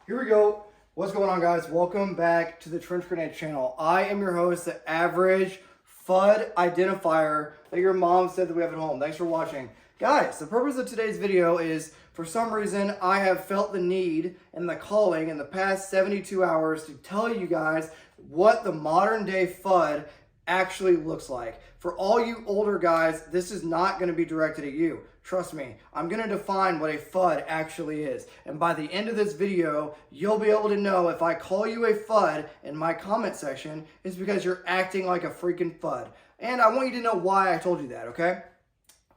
Here we go. What's going on, guys? Welcome back to the Trench Grenade channel. I am your host, the average Fudd identifier that your mom said that we have at home. Thanks for watching. Guys, the purpose of today's video is, for some reason, I have felt the need and the calling in the past 72 hours to tell you guys what the modern day Fudd actually looks like. For all you older guys, this is not going to be directed at you. Trust me, I'm going to define what a Fudd actually is. And by the end of this video, you'll be able to know if I call you a Fudd in my comment section, it's because you're acting like a freaking Fudd. And I want you to know why I told you that, okay?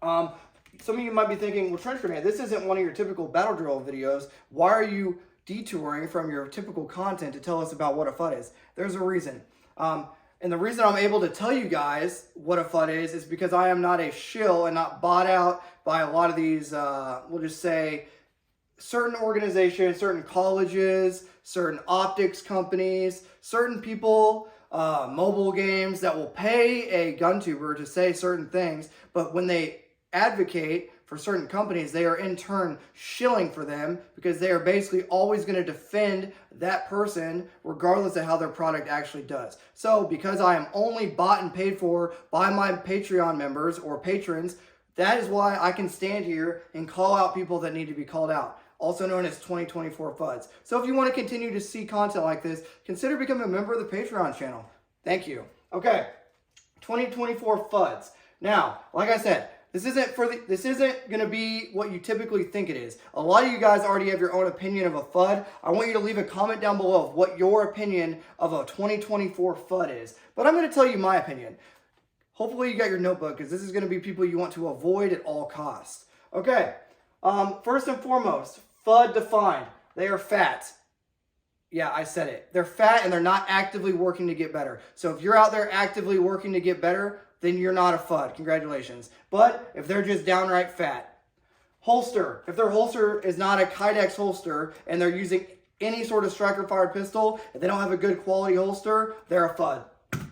Some of you might be thinking, well, Trench Grenade, this isn't one of your typical battle drill videos. Why are you detouring from your typical content to tell us about what a Fudd is? There's a reason. And the reason I'm able to tell you guys what a Fudd is because I am not a shill and not bought out by a lot of these, we'll just say, certain organizations, certain colleges, certain optics companies, certain people, mobile games that will pay a gun tuber to say certain things, but when they advocate for certain companies, they are in turn shilling for them because they are basically always going to defend that person regardless of how their product actually does. So because I am only bought and paid for by my Patreon members or patrons, that is why I can stand here and call out people that need to be called out, also known as 2024 Fudds. So if you want to continue to see content like this, consider becoming a member of the Patreon channel. Thank you. Okay, 2024 Fudds. Now, like I said, this isn't going to be what you typically think it is. A lot of you guys already have your own opinion of a Fudd. I want you to leave a comment down below of what your opinion of a 2024 Fudd is. But I'm going to tell you my opinion. Hopefully you got your notebook because this is going to be people you want to avoid at all costs. Okay, first and foremost, Fudd Defined. They are fat. Yeah, I said it. They're fat and they're not actively working to get better. So if you're out there actively working to get better, then you're not a Fudd. Congratulations. But if they're just downright fat. Holster. If their holster is not a Kydex holster and they're using any sort of striker-fired pistol, if they don't have a good quality holster, they're a Fudd.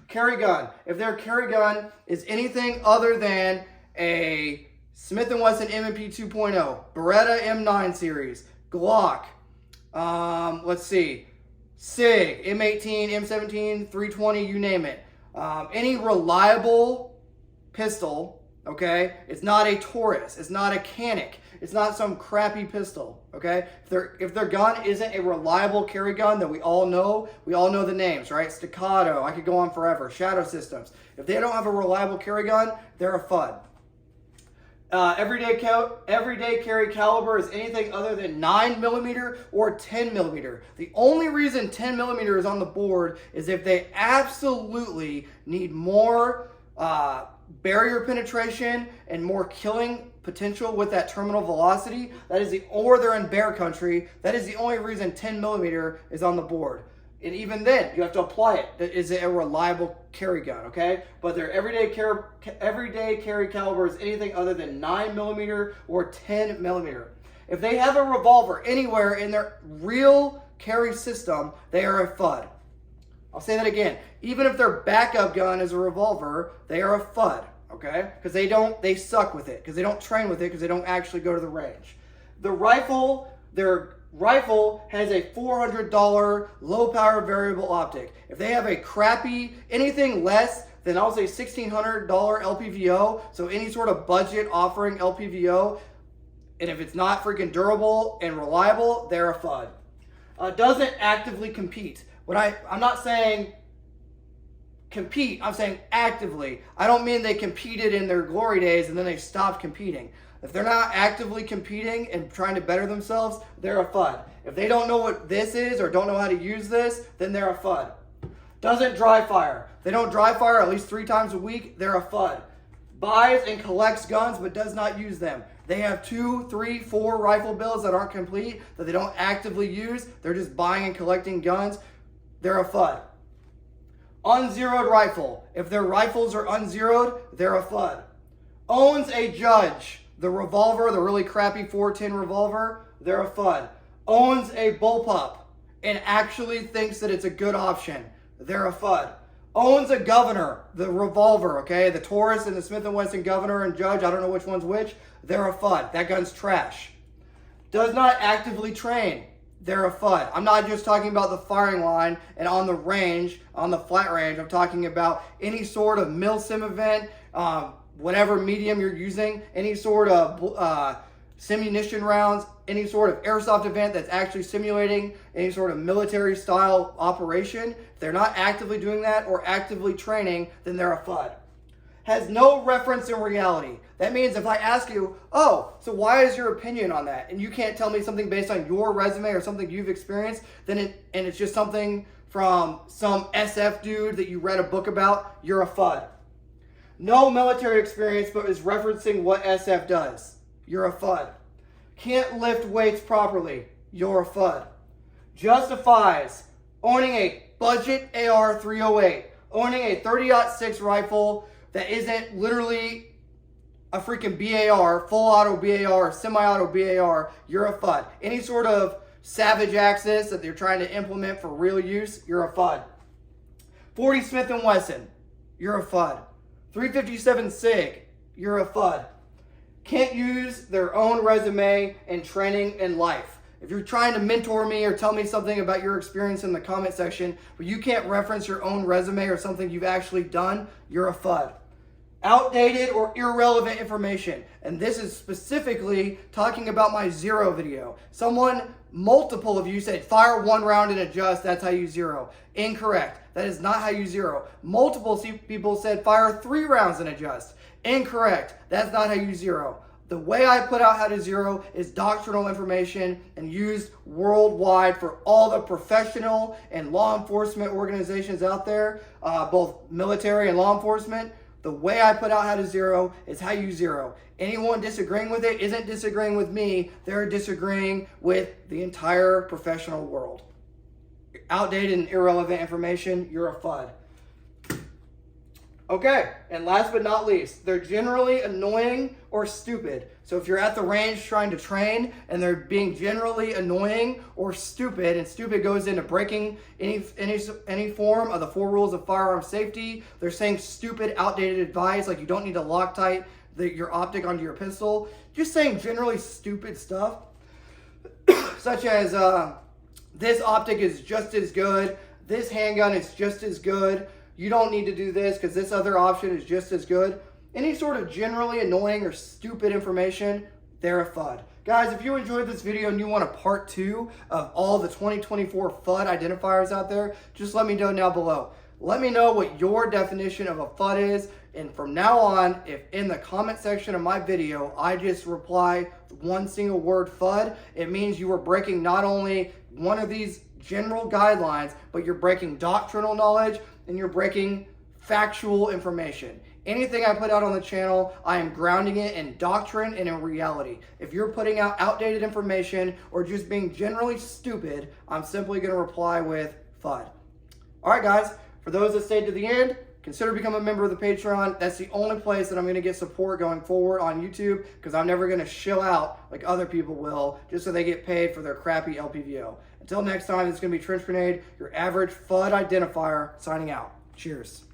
Carry gun. If their carry gun is anything other than a Smith & Wesson M&P 2.0, Beretta M9 series, Glock, let's see, SIG, M18, M17, 320, you name it. Any reliable pistol, okay? It's not a Taurus. It's not a Canic. It's not some crappy pistol, okay? If their gun isn't a reliable carry gun that we all know the names, right? Staccato, I could go on forever. Shadow Systems. If they don't have a reliable carry gun, they're a Fudd. Everyday carry caliber is anything other than 9mm or 10mm. The only reason 10mm is on the board is if they absolutely need more barrier penetration and more killing potential with that terminal velocity. Or they're in bear country. That is the only reason 10mm is on the board. And even then, you have to apply it. Is it a reliable carry gun, okay? But their everyday carry caliber is anything other than 9mm or 10mm. If they have a revolver anywhere in their real carry system, they are a Fudd. I'll say that again. Even if their backup gun is a revolver, they are a Fudd, okay? Because they suck with it, because they don't train with it, because they don't actually go to the range. The rifle, their rifle has a $400 low power variable optic. If they have a crappy, anything less than, I'll say $1,600 LPVO, so any sort of budget offering LPVO, and if it's not freaking durable and reliable, they're a Fudd. Doesn't actively compete. I'm not saying compete, I'm saying actively. I don't mean they competed in their glory days and then they stopped competing. If they're not actively competing and trying to better themselves, they're a Fudd. If they don't know what this is or don't know how to use this, then they're a Fudd. Doesn't dry fire. If they don't dry fire at least 3 times a week, they're a Fudd. Buys and collects guns but does not use them. They have 2, 3, 4 rifle bills that aren't complete, that they don't actively use. They're just buying and collecting guns. They're a Fudd. Unzeroed rifle. If their rifles are unzeroed, they're a Fudd. Owns a Judge. The revolver, the really crappy 410 revolver, they're a Fudd. Owns a bullpup and actually thinks that it's a good option, they're a Fudd. Owns a Governor, the revolver, okay? The Taurus and the Smith & Wesson Governor and Judge, I don't know which one's which, they're a Fudd. That gun's trash. Does not actively train. they're a FUD. I'm not just talking about the firing line and on the range, on the flat range. I'm talking about any sort of mil-sim event, whatever medium you're using, any sort of simunition rounds, any sort of airsoft event that's actually simulating any sort of military style operation. If they're not actively doing that or actively training, then they're a FUD. Has no reference in reality. That means if I ask you, oh, so why is your opinion on that? And you can't tell me something based on your resume or something you've experienced, and it's just something from some SF dude that you read a book about, you're a FUD. No military experience, but is referencing what SF does, you're a FUD. Can't lift weights properly, you're a FUD. Justifies owning a budget AR-308, owning a 30-06 rifle that isn't literally a freaking BAR, full auto BAR, semi-auto BAR, you're a FUD. Any sort of Savage Axis that they're trying to implement for real use, you're a FUD. 40 Smith & Wesson, you're a FUD. 357 SIG, you're a FUD. Can't use their own resume and training in life. If you're trying to mentor me or tell me something about your experience in the comment section, but you can't reference your own resume or something you've actually done, you're a FUD. Outdated or irrelevant information. And this is specifically talking about my zero video. Multiple of you said fire 1 round and adjust, that's how you zero. Incorrect. That is not how you zero. Multiple people said fire 3 rounds and adjust. Incorrect. That's not how you zero. The way I put out how to zero is doctrinal information and used worldwide for all the professional and law enforcement organizations out there, both military and law enforcement. The way I put out how to zero is how you zero. Anyone disagreeing with it isn't disagreeing with me. They're disagreeing with the entire professional world. Outdated and irrelevant information, you're a FUD. Okay, and last but not least, they're generally annoying or stupid. So if you're at the range trying to train and they're being generally annoying or stupid, and stupid goes into breaking any form of the 4 rules of firearm safety, they're saying stupid, outdated advice, like you don't need to Loctite your optic onto your pistol, just saying generally stupid stuff, such as this optic is just as good, this handgun is just as good, you don't need to do this because this other option is just as good. Any sort of generally annoying or stupid information, they're a FUD. Guys, if you enjoyed this video and you want a part 2 of all the 2024 FUD identifiers out there, just let me know down below. Let me know what your definition of a FUD is, and from now on, if in the comment section of my video, I just reply one single word FUD, it means you are breaking not only one of these general guidelines, but you're breaking doctrinal knowledge and you're breaking factual information. Anything I put out on the channel, I am grounding it in doctrine and in reality. If you're putting out outdated information or just being generally stupid, I'm simply going to reply with FUD. All right, guys, for those that stayed to the end, consider becoming a member of the Patreon. That's the only place that I'm going to get support going forward on YouTube, because I'm never going to shill out like other people will just so they get paid for their crappy LPVO. Until next time, this is going to be Trench Grenade, your average FUD identifier, signing out. Cheers.